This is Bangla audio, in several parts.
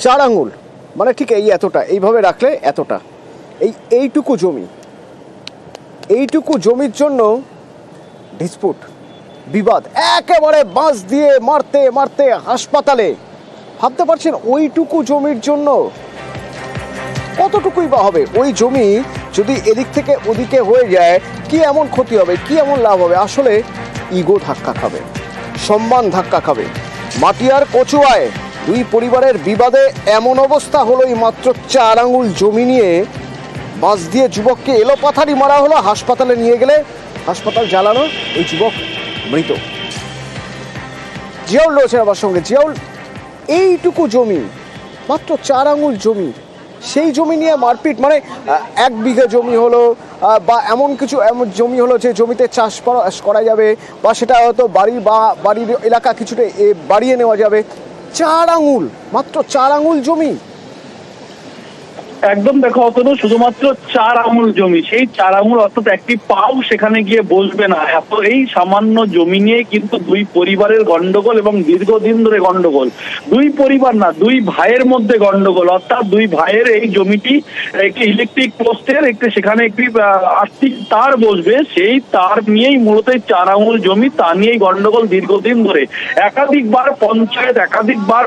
4 আঙুল মানে ঠিক এই এতটা, এইভাবে রাখলে এতটা, এইটুকু জমি, এইটুকু জমির জন্য ডিসপুট, বিবাদ, একেবারে বাঁশ দিয়ে মারতে মারতে হাসপাতালে। ভাবতে পারছেন ওইটুকু জমির জন্য কতটুকুই বা হবে? ওই জমি যদি এদিক থেকে ওদিকে হয়ে যায় কি এমন ক্ষতি হবে, কি এমন লাভ হবে? আসলে ইগো ধাক্কা খাবে, সম্মান ধাক্কা খাবে। মাটিয়ার কচুয়ায় 2 পরিবারের বিবাদে এমন অবস্থা হলো, এই মাত্র 4 আঙুল জমি নিয়ে বাঁশ দিয়ে যুবককে এলোপাথারি মারা হলো। হাসপাতালে নিয়ে গেলে হাসপাতাল জ্বালানো, ওই যুবক মৃত। জিয়াউল রয়েছে আমার সঙ্গে। জিয়াউল, এইটুকু জমি, মাত্র 4 আঙুল জমি, সেই জমি নিয়ে মারপিট, মানে 1 বিঘা জমি হলো বা এমন কিছু এমন জমি হলো যে জমিতে চাষ করা যাবে, বা সেটা হয়তো বাড়ির এলাকা কিছুটা বাড়িয়ে নেওয়া যাবে। 4 আঙুল, মাত্র 4 আঙুল জমি। একদম দেখো অতনু, শুধুমাত্র 4 আঙুল জমি, সেই 4 আঙুল অর্থাৎ একটি পাও সেখানে গিয়ে বসবে না। এত এই সামান্য জমি নিয়ে কিন্তু 2 পরিবারের গন্ডগোল, এবং দীর্ঘদিন ধরে গন্ডগোল। 2 পরিবার না, 2 ভাইয়ের মধ্যে গন্ডগোল। অর্থাৎ 2 ভাইয়ের এই জমিটি একটি ইলেকট্রিক পোস্টের, সেখানে একটি আর্থিক তার বসবে, সেই তার নিয়েই মূলত 4 আঙুল জমি, তা নিয়েই গন্ডগোল দীর্ঘদিন ধরে। একাধিকবার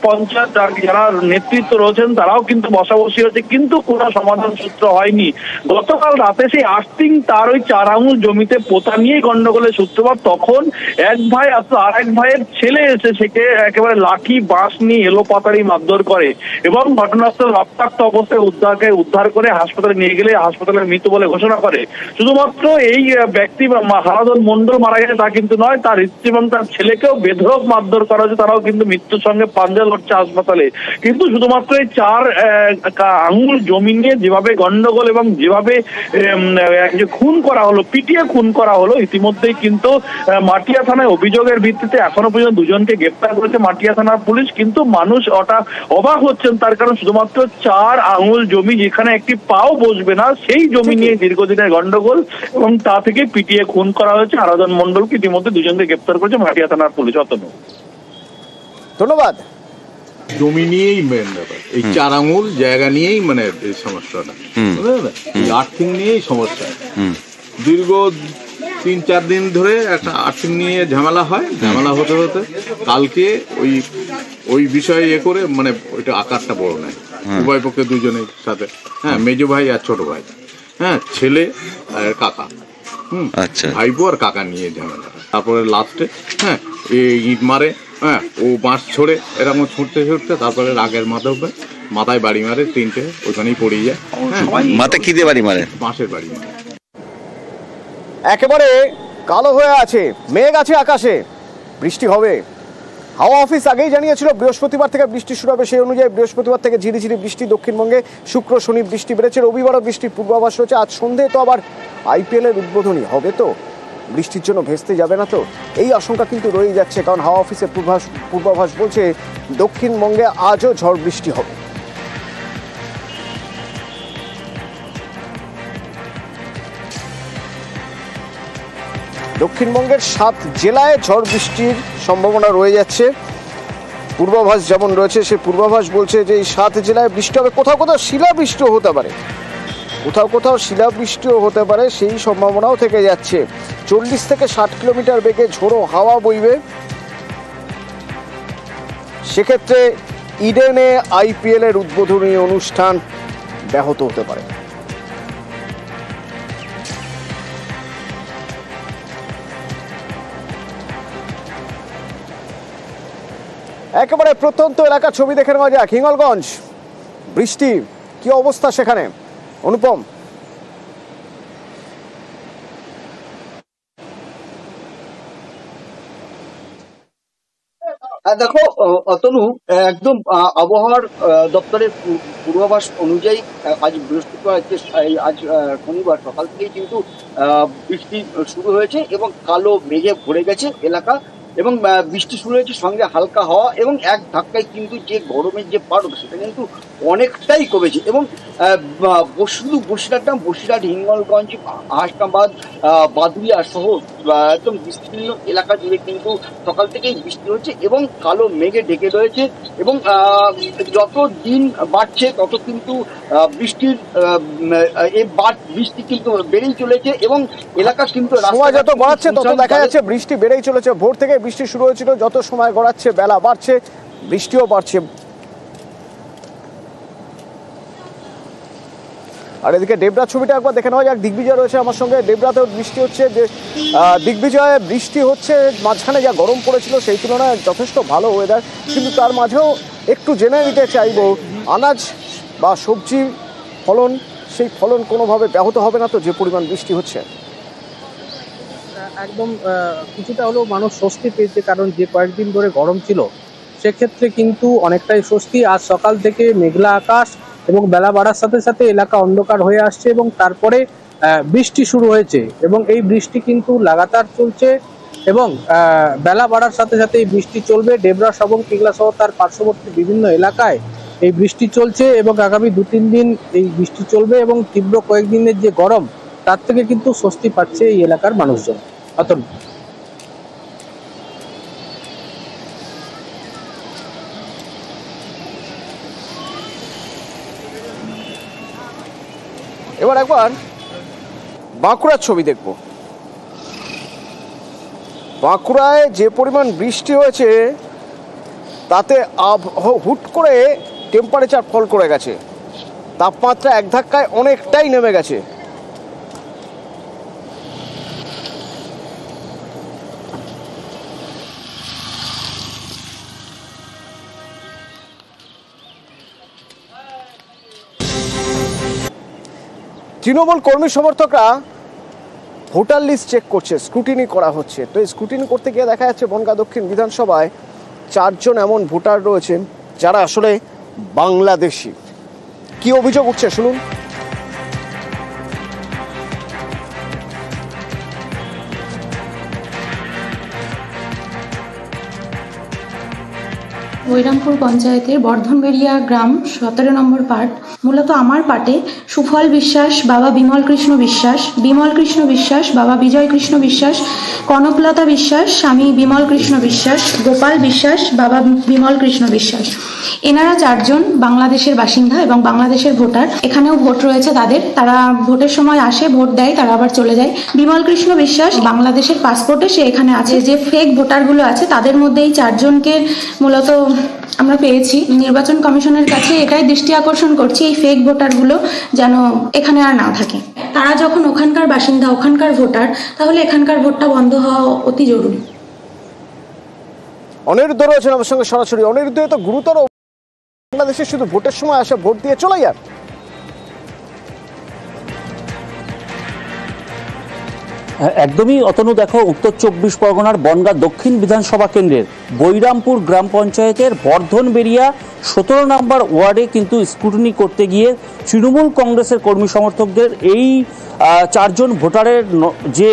পঞ্চায়েত যারা নেতৃত্ব রয়েছেন তারাও কিন্তু বসাবসি হয়েছে, কিন্তু কোনো সমাধান সূত্র হয়নি। গতকাল রাতে সেই আর্থিং তার ওই 4 আঙুল জমিতে পোতা নিয়েই গন্ডগোলের সূত্রপাত। তখন এক ভাই আর এক ভাইয়ের ছেলে এসে সেকে একেবারে লাঠি বাঁশ নিয়ে এলোপাতাড়ি মারধর করে, এবং ঘটনাস্থল রক্তাক্ত অবস্থায় উদ্ধার করে হাসপাতালে নিয়ে গেলে হাসপাতালে মৃত বলে ঘোষণা করে। শুধুমাত্র এই ব্যক্তি হারাধন মন্ডল মারা গেছে তা কিন্তু নয়, তার স্ত্রী এবং তার ছেলেকেও বেধড়ক মারধর করা হয়েছে, তারাও কিন্তু মৃত্যুর সঙ্গে পাঞ্জা লড়ছে হাসপাতালে। কিন্তু শুধুমাত্র এই 4 আঙুল জমি নিয়ে যেভাবে গন্ডগোল এবং যেভাবে খুন করা হলো, পিটিয়ে খুন করা হলো, ইতিমধ্যেই কিন্তু মাটিয়া থানায় অভিযোগের ভিত্তিতে এখনো পর্যন্ত 2 জনকে গ্রেপ্তার করেছে মাটিয়া থানার পুলিশ। কিন্তু মানুষ অবাক হচ্ছেন, তার কারণ শুধুমাত্র 4 আঙুল জমি, যেখানে একটি পাও বসবে না, সেই জমি নিয়ে দীর্ঘদিনের গন্ডগোল, এবং তা থেকে পিটিয়ে খুন করা হয়েছে হারাধন মন্ডলকে। ইতিমধ্যে 2 জনকে গ্রেপ্তার করেছে মাটিয়া থানার পুলিশ। ধন্যবাদ। জমি নিয়েই মেন ব্যাপার, এই 4 আঙুল জায়গা নিয়েই মানে এই সমস্যাটা, এই আর্থিং নিয়েই সমস্যা। দীর্ঘ 3-4 দিন ধরে একটা আর্থিং নিয়ে ঝামেলা হয়, ঝামেলা হতে হতে কালকে ওই বিষয়ে করে মানে ওইটা আকারটা বড় নেয় উভয় পক্ষে, 2 জনের সাথে, হ্যাঁ, মেজো ভাই আর ছোট ভাই, হ্যাঁ, ছেলে আর কাকা, আচ্ছা, ভাইপো আর কাকা নিয়ে ঝামেলা। তারপরে লাস্টে হ্যাঁ ইট মারে, হ্যাঁ, ও বাঁশ ছড়ে, এরকম ছুটতে তারপরে রাগের মাথায় বাড়ি মারে, 3টে ওখানেই পড়ে যায়। মাথায় কি দিয়ে বাড়ি মারে? বাঁশের বাড়ি মারে। একেবারে কালো হয়ে আছে, মেঘ আছে আকাশে, বৃষ্টি হবে। হাওয়া অফিস আগেই জানিয়েছিল বৃহস্পতিবার থেকে বৃষ্টি শুরু হবে, সেই অনুযায়ী বৃহস্পতিবার থেকে ঝিরিঝিরি বৃষ্টি দক্ষিণবঙ্গে, শুক্র শনি বৃষ্টি বেড়েছে, রবিবারও বৃষ্টির পূর্বাভাস রয়েছে। আজ সন্ধে তো আবার IPL এর উদ্বোধনী হবে, তো বৃষ্টির জন্য ভেস্তে যাবে না তো, এই আশঙ্কা কিন্তু রয়ে যাচ্ছে। কারণ হাওয়া অফিসের পূর্বাভাস বলছে দক্ষিণবঙ্গে আজও ঝড় বৃষ্টি হবে। দক্ষিণবঙ্গের 7 জেলায় ঝড় বৃষ্টির সম্ভাবনা রয়ে যাচ্ছে। পূর্বাভাস যেমন রয়েছে, সেই পূর্বাভাস বলছে যে এই 7 জেলায় বৃষ্টি হবে, কোথাও কোথাও শিলাবৃষ্টিও হতে পারে, হতে পারে, সেই সম্ভাবনাও থেকে যাচ্ছে। 40 থেকে 60 কিলোমিটার বেগে ঝোড়ো হাওয়া বইবে। সেক্ষেত্রে ইডেনে IPL এর উদ্বোধনী অনুষ্ঠান ব্যাহত হতে পারে। একেবারে প্রত্যন্ত এলাকার ছবি দেখে নেওয়া যাক। হিঙ্গলগঞ্জ, বৃষ্টি, কি অবস্থা সেখানে? অনুপম। দেখো অতনু, একদম আবহাওয়ার দপ্তরের পূর্বাভাস অনুযায়ী আজ বৃহস্পতিবার, আজ শনিবার সকাল থেকেই কিন্তু বৃষ্টি শুরু হয়েছে, এবং কালো মেঘে ভরে গেছে এলাকা, এবং বৃষ্টি শুরু হয়েছে, সঙ্গে হালকা হাওয়া, এবং এক ধাক্কায় কিন্তু যে গরমের যে পারদ সেটা কিন্তু অনেকটাই কমেছে। এবং শুধু বসিরহাট, হিঙ্গলগঞ্জ, হাসনাবাদ, বাদুড়িয়া সহ একদম বিস্তীর্ণ এলাকা জুড়ে কিন্তু সকাল থেকেই বৃষ্টি হচ্ছে এবং কালো মেঘে ঢেকে রয়েছে এবং যত দিন বাড়ছে তত কিন্তু বৃষ্টি কিন্তু বেড়েই চলেছে এবং এলাকা কিন্তু সময় যত গড়াচ্ছে তত দেখা যাচ্ছে বৃষ্টি বেড়েই চলেছে। ভোর থেকে বৃষ্টি শুরু হয়েছিল, যত সময় গড়াচ্ছে বেলা বাড়ছে, বৃষ্টিও বাড়ছে। আর এদিকে ডেবরা ছবিটা একবার দেখে নেওয়া যাক। দিগ্বিজয় রয়েছে আমার সঙ্গে। ডেবরাতেও বৃষ্টি হচ্ছে, যে দিগ্বিজয়ে বৃষ্টি হচ্ছে, মাঝখানে যা গরম পড়েছিল সেই তুলনায় যথেষ্ট ভালো ওয়েদার, কিন্তু তার মাঝেও একটু জেনে নিতে চাইবো আনাজ বা সবজি ফলন, সেই ফলন কোনোভাবে ব্যাহত হবে না তো যে পরিমাণ বৃষ্টি হচ্ছে? একদম কিছুটা হলেও মানুষ স্বস্তি পেয়েছে, কারণ যে কয়েকদিন ধরে গরম ছিল সেক্ষেত্রে কিন্তু অনেকটাই স্বস্তি। আজ সকাল থেকে মেঘলা আকাশ এবং বেলা বাড়ার সাথে সাথে এলাকা অন্ধকার হয়ে আসছে এবং তারপরে বৃষ্টি শুরু হয়েছে এবং এই বৃষ্টি কিন্তু লাগাতার চলছে এবং বেলা বাড়ার সাথে সাথে এই বৃষ্টি চলবে। ডেবরা এবং পিগলা সহ তার পার্শ্ববর্তী বিভিন্ন এলাকায় এই বৃষ্টি চলছে এবং আগামী 2-3 দিন এই বৃষ্টি চলবে এবং তীব্র কয়েকদিনের যে গরম তার থেকে কিন্তু স্বস্তি পাচ্ছে এই এলাকার মানুষজন। অতন এবার একবার বাঁকুড়ার ছবি দেখব। বাঁকুড়ায় যে পরিমাণ বৃষ্টি হয়েছে তাতে হুট করে টেম্পারেচার ফল করে গেছে, তাপমাত্রা এক ধাক্কায় অনেকটাই নেমে গেছে। তৃণমূল কর্মী সমর্থকরা ভোটার লিস্ট চেক করছে, স্ক্রুটিনি করা হচ্ছে। তো এই স্ক্রুটিনি করতে গিয়ে দেখা যাচ্ছে বনগাঁ দক্ষিণ বিধানসভায় 4 জন এমন ভোটার রয়েছেন যারা আসলে বাংলাদেশি। কি অভিযোগ উঠছে শুনুন। বৈরামপুর পঞ্চায়েতের বর্ধনবেড়িয়া গ্রাম 17 নম্বর পার্ট। মূলত আমার পার্টে সুফল বিশ্বাস বাবা বিমল কৃষ্ণ বিশ্বাস, বিমল কৃষ্ণ বিশ্বাস বাবা বিজয় কৃষ্ণ বিশ্বাস, কনকলতা বিশ্বাস স্বামী বিমল কৃষ্ণ বিশ্বাস, গোপাল বিশ্বাস বাবা বিমল কৃষ্ণ বিশ্বাস। এনারা 4 জন বাংলাদেশের বাসিন্দা এবং বাংলাদেশের ভোটার। এখানেও ভোট রয়েছে তাদের, তারা ভোটের সময় আসে, ভোট দেয়, তারা আবার চলে যায়। বিমল কৃষ্ণ বিশ্বাস বাংলাদেশের পাসপোর্টে সে এখানে আছে। যে ফেক ভোটারগুলো আছে তাদের মধ্যে এই 4 জনকে মূলত আমরা পেয়েছি। নির্বাচন কমিশনের কাছে এটাই দৃষ্টি আকর্ষণ করছি, এই ফেক ভোটারগুলো যেন এখানে আর না থাকে। তারা যখন ওখানকার বাসিন্দা, ওখানকার ভোটার, তাহলে এখানকার ভোটটা বন্ধ হওয়া অতি জরুরি। অনিরুদ্ধ রয়েছেন আমার সঙ্গে সরাসরি। অনিরুদ্ধ, তো গুরুতর, বাংলাদেশে শুধু ভোটের সময় আসে, ভোট দিয়ে চলে যান। একদমই অতনু, দেখো উত্তর 24 পরগনার বনগাঁ দক্ষিণ বিধানসভা কেন্দ্রের বৈরামপুর গ্রাম পঞ্চায়েতের বর্ধনবেড়িয়া 17 নম্বর ওয়ার্ডে কিন্তু স্ক্রুটিনি করতে গিয়ে তৃণমূল কংগ্রেসের কর্মী সমর্থকদের এই 4 জন ভোটারের যে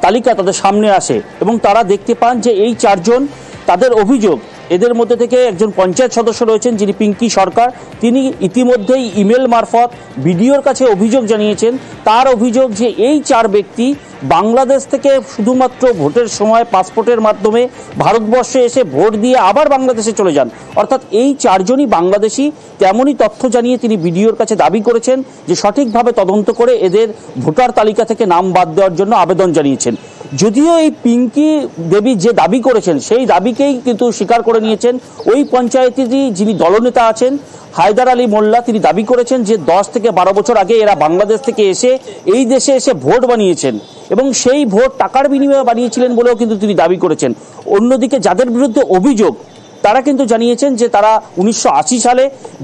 তালিকা তাদের সামনে আসে এবং তারা দেখতে পান যে এই 4 জন, তাদের অভিযোগ এদের মধ্যে থেকে একজন পঞ্চায়েত সদস্য রয়েছেন যিনি পিঙ্কি সরকার, তিনি ইতিমধ্যেই ইমেল মারফত বিডিওর কাছে অভিযোগ জানিয়েছেন। তার অভিযোগ যে এই 4 ব্যক্তি বাংলাদেশ থেকে শুধুমাত্র ভোটের সময় পাসপোর্টের মাধ্যমে ভারতবর্ষে এসে ভোট দিয়ে আবার বাংলাদেশে চলে যান, অর্থাৎ এই 4 জনই বাংলাদেশি। তেমনই তথ্য জানিয়ে তিনি বিডিওর কাছে দাবি করেছেন যে সঠিকভাবে তদন্ত করে এদের ভোটার তালিকা থেকে নাম বাদ দেওয়ার জন্য আবেদন জানিয়েছেন। যদিও এই পিঙ্কি দেবী যে দাবি করেছেন সেই দাবিকেই কিন্তু স্বীকার করে নিয়েছেন ওই পঞ্চায়েতেরই যিনি দলনেতা আছেন হায়দার আলী মোল্লা। তিনি দাবি করেছেন যে 10 থেকে 12 বছর আগে এরা বাংলাদেশ থেকে এসে এই দেশে এসে ভোট বানিয়েছেন এবং সেই ভোট টাকার বিনিময়ে বানিয়েছিলেন বলেও কিন্তু তিনি দাবি করেছেন। অন্যদিকে যাদের বিরুদ্ধে অভিযোগ তারা কিন্তু জানিয়েছেন যে তারা 1980 সালে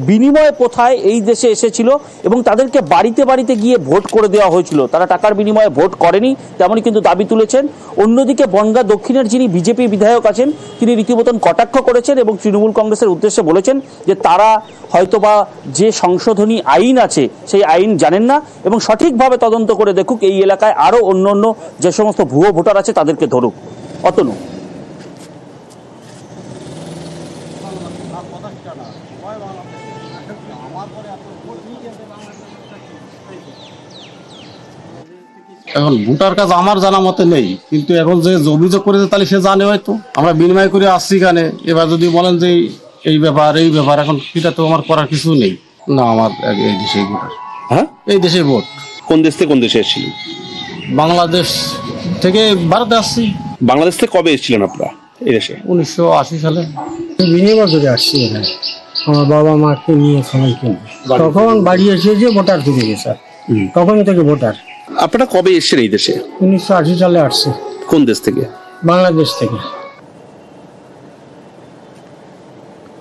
বিনিময় প্রথায় এই দেশে এসেছিল এবং তাদেরকে বাড়িতে বাড়িতে গিয়ে ভোট করে দেওয়া হয়েছিল, তারা টাকার বিনিময়ে ভোট করেনি, তেমনই কিন্তু দাবি তুলেছেন। অন্যদিকে বনগাঁ দক্ষিণের যিনি বিজেপি বিধায়ক আছেন তিনি রীতিমতন কটাক্ষ করেছেন এবং তৃণমূল কংগ্রেসের উদ্দেশ্যে বলেছেন যে তারা হয়তোবা যে সংশোধনী আইন আছে সেই আইন জানেন না এবং সঠিকভাবে তদন্ত করে দেখুক, এই এলাকায় আরও অন্য যে সমস্ত ভুয়ো ভোটার আছে তাদেরকে ধরুক। অতনু। এখন ভোটার কাজ আমার জানা মতে নেই, কিন্তু এখন যে অভিযোগ করেছে তাহলে সে জানে হয়তো। আমরা বিনিময় করে আসছি এখানে, এবার যদি বলেন যে এই ব্যাপার এখন সেটা তো আমার করার কিছু নেই। না, আমার এই দেশেই ভোটার। হ্যাঁ, এই দেশেই ভোট। কোন দেশ থেকে কোন দেশে এসেছিলেন? বাংলাদেশ থেকে ভারতে আসছি। বাংলাদেশ থেকে কবে এসেছিলেন আপনারা এই দেশে? 1980 সালে। বিনিময় করে আসছি এখানে আমার বাবা মাকে নিয়ে সবাইকে। তখন বাড়ি এসে যে ভোটার থেকে গেছে, তখন থেকে ভোটার। আপনারা কবে এসেছেন এই দেশে? 1980 সালে আসছে। কোন দেশ থেকে? বাংলাদেশ থেকে।